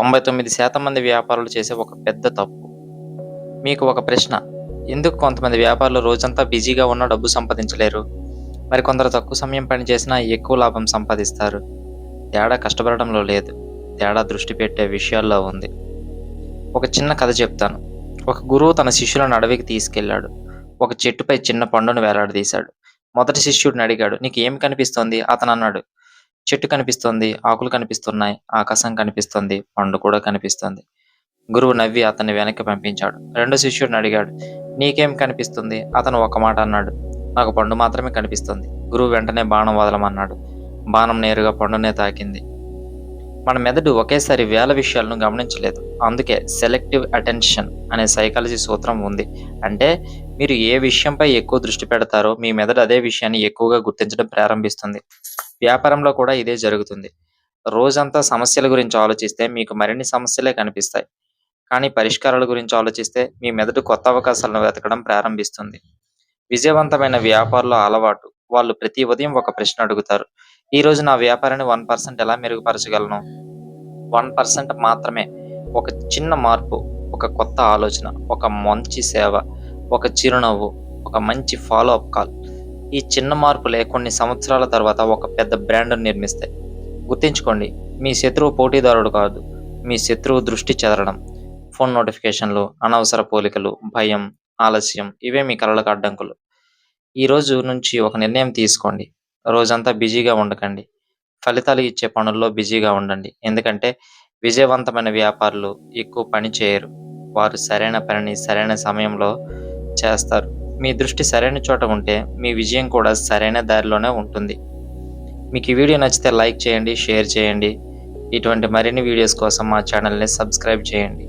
99% మంది వ్యాపారులు చేసే ఒక పెద్ద తప్పు. మీకు ఒక ప్రశ్న. ఎందుకు కొంతమంది వ్యాపారులు రోజంతా బిజీగా ఉన్నా డబ్బు సంపాదించలేరు? మరికొందరు తక్కువ సమయం పని చేసినా ఎక్కువ లాభం సంపాదిస్తారు. తేడా కష్టపడడంలో లేదు. తేడా దృష్టి పెట్టే విషయాల్లో ఉంది. ఒక చిన్న కథ చెప్తాను. ఒక గురువు తన శిష్యులను అడవికి తీసుకెళ్ళాడు. ఒక చెట్టుపై చిన్న పండును వేలాడదీశాడు. మొదటి శిష్యుడిని అడిగాడు, "నీకు ఏమి కనిపిస్తోంది?" అతను అన్నాడు, "చెట్టు కనిపిస్తోంది, ఆకులు కనిపిస్తున్నాయి, ఆకాశం కనిపిస్తోంది, పండు కూడా కనిపిస్తోంది." గురువు నవ్వి అతన్ని వెనక్కి పంపించాడు. రెండో శిష్యుడిని అడిగాడు, "నీకేం కనిపిస్తుంది?" అతను ఒక మాట అన్నాడు, "నాకు పండు మాత్రమే కనిపిస్తుంది." గురువు వెంటనే బాణం వదలమన్నాడు. బాణం నేరుగా పండునే తాకింది. మన మెదడు ఒకేసారి వేల విషయాలను గమనించలేదు. అందుకే సెలెక్టివ్ అటెన్షన్ అనే సైకాలజీ సూత్రం ఉంది. అంటే మీరు ఏ విషయంపై ఎక్కువ దృష్టి పెడతారో మీ మెదడు అదే విషయాన్ని ఎక్కువగా గుర్తించడం ప్రారంభిస్తుంది. వ్యాపారంలో కూడా ఇదే జరుగుతుంది. రోజంతా సమస్యల గురించి ఆలోచిస్తే మీకు మరిన్ని సమస్యలే కనిపిస్తాయి. కానీ పరిష్కారాల గురించి ఆలోచిస్తే మీ మెదడు కొత్త అవకాశాలను వెతకడం ప్రారంభిస్తుంది. విజయవంతమైన వ్యాపారుల అలవాటు. వాళ్ళు ప్రతి ఉదయం ఒక ప్రశ్న అడుగుతారు. ఈరోజు నా వ్యాపారాన్ని 1% ఎలా మెరుగుపరచగలను? 1% మాత్రమే. ఒక చిన్న మార్పు, ఒక కొత్త ఆలోచన, ఒక మంచి సేవ, ఒక చిరునవ్వు, ఒక మంచి ఫాలో అప్ కాల్. ఈ చిన్న మార్పులే కొన్ని సంవత్సరాల తర్వాత ఒక పెద్ద బ్రాండ్‌ని నిర్మిస్తాయి. గుర్తుంచుకోండి, మీ శత్రువు పోటీదారుడు కాదు. మీ శత్రువు దృష్టి చెదరడం. ఫోన్ నోటిఫికేషన్‌లు, అనవసర పోలికలు, భయం, ఆలస్యం ఇవే మీ కలలకు అడ్డంకులు. ఈ రోజు నుంచి ఒక నిర్ణయం తీసుకోండి. రోజంతా బిజీగా ఉండకండి. ఫలితాలు ఇచ్చే పనుల్లో బిజీగా ఉండండి. ఎందుకంటే విజయవంతమైన వ్యాపారులు ఎక్కువ పని చేయరు. వారు సరైన పనిని సరైన సమయంలో చేస్తారు. మీ దృష్టి సరైన చోట ఉంటే మీ విజయం కూడా సరైన దారిలోనే ఉంటుంది. మీకు ఈ వీడియో నచ్చితే లైక్ చేయండి, షేర్ చేయండి. ఇటువంటి మరిన్ని వీడియోస్ కోసం మా ఛానల్‌ని సబ్స్క్రైబ్ చేయండి.